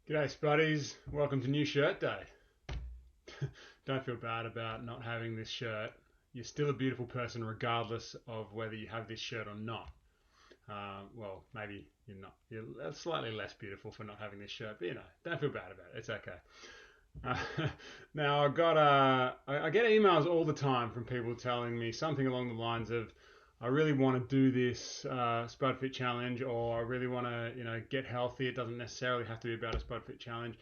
G'day, Spuddies. Welcome to New Shirt Day. Don't feel bad about not having this shirt. You're still a beautiful person regardless of whether you have this shirt or not. Well, maybe you're not. You're slightly less beautiful for not having this shirt, but don't feel bad about it. It's okay. Now I get emails all the time from people telling me something along the lines of, I really want to do this Spud Fit challenge, or I really want to, get healthy. It doesn't necessarily have to be about a Spud Fit challenge,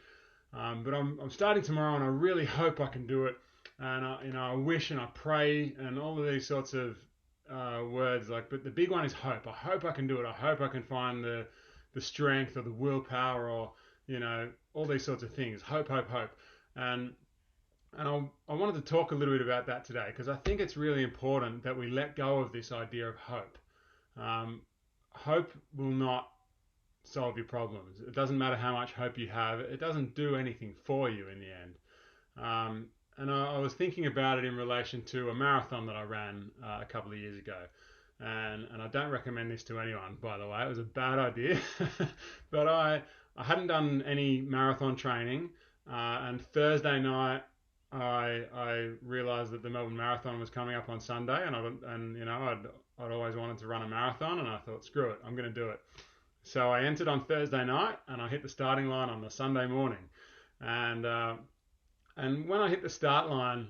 but I'm starting tomorrow, and I really hope I can do it. And I wish and I pray and all of these sorts of words. But the big one is hope. I hope I can do it. I hope I can find the strength or the willpower, or all these sorts of things. Hope, hope, hope. And I wanted to talk a little bit about that today, because I think it's really important that we let go of this idea of hope. Um, Hope will not solve your problems. It doesn't matter how much hope you have, it doesn't do anything for you in the end. And I was thinking about it in relation to a marathon that I ran a couple of years ago. And I don't recommend this to anyone, by the way. It was a bad idea. But I hadn't done any marathon training. And Thursday night, I realised that the Melbourne Marathon was coming up on Sunday, I'd always wanted to run a marathon, and I thought, screw it, I'm going to do it. So I entered on Thursday night, and I hit the starting line on the Sunday morning. And when I hit the start line,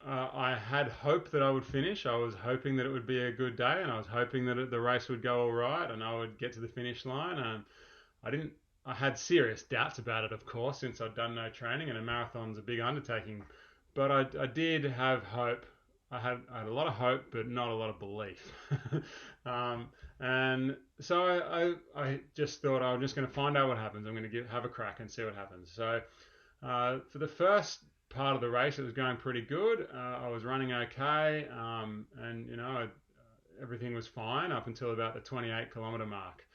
I had hope that I would finish. I was hoping that it would be a good day, and I was hoping that the race would go all right, and I would get to the finish line. I didn't. I had serious doubts about it, of course, since I'd done no training, and a marathon's a big undertaking. But I did have hope. I had a lot of hope, but not a lot of belief. And so I just thought, I'm just going to find out what happens. I'm going to have a crack and see what happens. So for the first part of the race, it was going pretty good. I was running okay, and everything was fine up until about the 28-kilometer mark.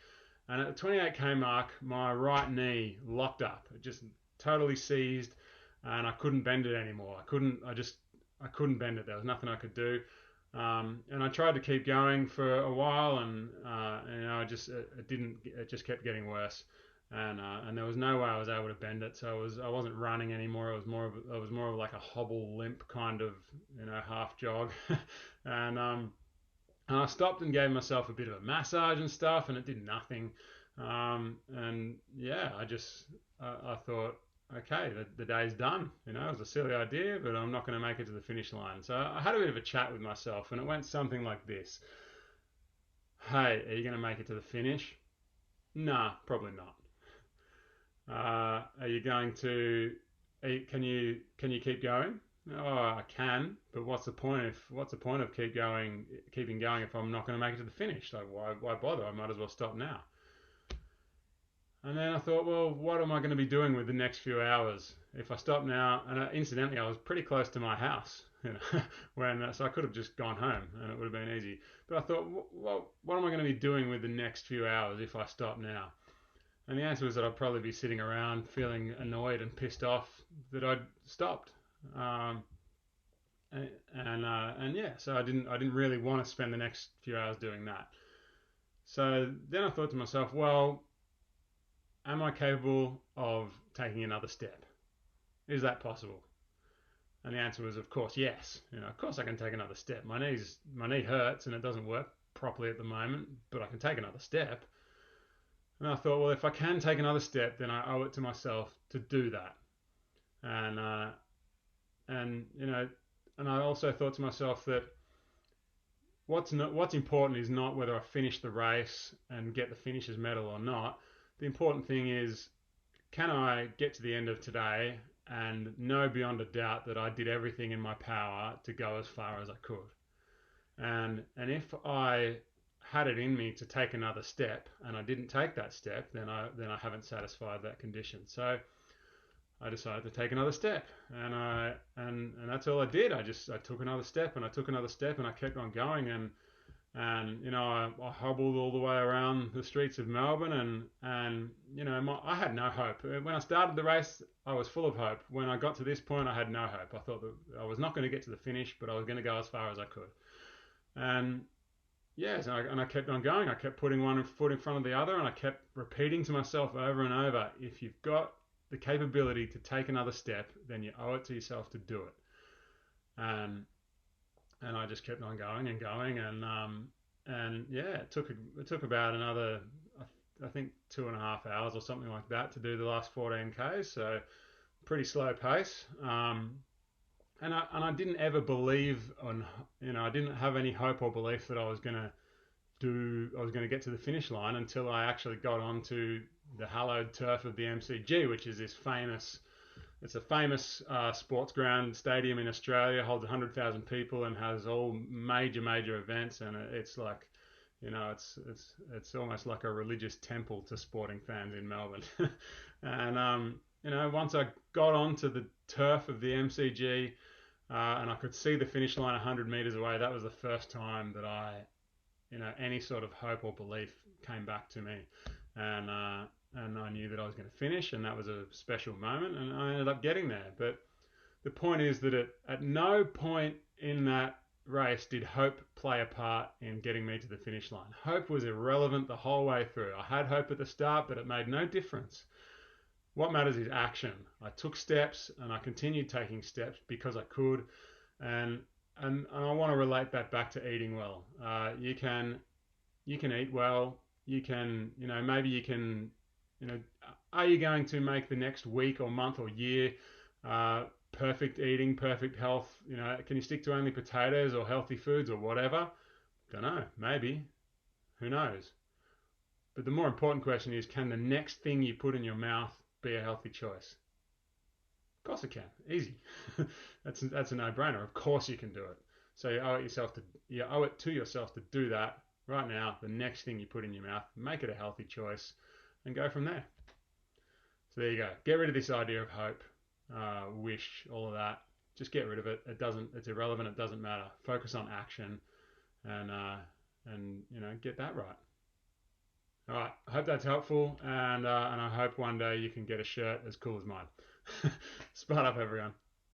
And at the 28k mark, my right knee locked up. It just totally seized, and I couldn't bend it anymore. I couldn't bend it. There was nothing I could do. And I tried to keep going for a while, and it didn't. It just kept getting worse, and there was no way I was able to bend it. So I wasn't running anymore. It was more of like a hobble, limp kind of half jog, and I stopped and gave myself a bit of a massage and stuff, and it did nothing. And yeah, I thought, okay, the day's done. It was a silly idea, but I'm not going to make it to the finish line. So I had a bit of a chat with myself, and it went something like this: Hey, are you going to make it to the finish? Nah, probably not. Are you going to? Can you keep going? Oh, I can, but what's the point of keeping going if I'm not going to make it to the finish? Like, why bother? I might as well stop now. And then I thought, well, what am I going to be doing with the next few hours if I stop now? And incidentally, I was pretty close to my house, so I could have just gone home and it would have been easy. But I thought, well, what am I going to be doing with the next few hours if I stop now? And the answer was that I'd probably be sitting around feeling annoyed and pissed off that I'd stopped. Um, and yeah, so I didn't really want to spend the next few hours doing that. So then I thought to myself, well, am I capable of taking another step? Is that possible? And the answer was, of course, yes. Of course I can take another step. My knee hurts and it doesn't work properly at the moment, but I can take another step. And I thought, well, if I can take another step, then I owe it to myself to do that. And and you know, and I also thought to myself that what's important is not whether I finish the race and get the finisher's medal or not. The important thing is, can I get to the end of today and know beyond a doubt that I did everything in my power to go as far as I could? And if I had it in me to take another step and I didn't take that step, then I haven't satisfied that condition. So I decided to take another step, and that's all I did. I took another step, and I took another step, and I kept on going, I hobbled all the way around the streets of Melbourne, I had no hope. When I started the race, I was full of hope. When I got to this point, I had no hope. I thought that I was not going to get to the finish, but I was going to go as far as I could. And yes, and I kept on going. I kept putting one foot in front of the other, and I kept repeating to myself over and over, if you've got the capability to take another step, then you owe it to yourself to do it. And I just kept on going and going, and yeah, it took about another, I think 2.5 hours or something like that to do the last 14Ks. So pretty slow pace. And I didn't ever believe on, I didn't have any hope or belief that I was going to get to the finish line until I actually got onto the hallowed turf of the MCG, which is it's a famous sports ground stadium in Australia, holds 100,000 people and has all major events, and it's like, it's almost like a religious temple to sporting fans in Melbourne. And once I got onto the turf of the MCG, and I could see the finish line 100 meters away, that was the first time that any sort of hope or belief came back to me, and I knew that I was going to finish, and that was a special moment, and I ended up getting there. But the point is that at no point in that race did hope play a part in getting me to the finish line. Hope was irrelevant the whole way through. I had hope at the start, but it made no difference. What matters is action. I took steps, and I continued taking steps because I could, and I want to relate that back to eating well. You can eat well. You can, maybe you can, are you going to make the next week or month or year perfect eating, perfect health? Can you stick to only potatoes or healthy foods or whatever? Don't know. Maybe. Who knows? But the more important question is, can the next thing you put in your mouth be a healthy choice? Of course it can. Easy. That's a no-brainer. Of course you can do it. So you owe it to yourself to do that right now. The next thing you put in your mouth, make it a healthy choice, and go from there. So there you go. Get rid of this idea of hope, wish, all of that. Just get rid of it. It's irrelevant. It doesn't matter. Focus on action, and get that right. All right. I hope that's helpful, and I hope one day you can get a shirt as cool as mine. Spot up, everyone.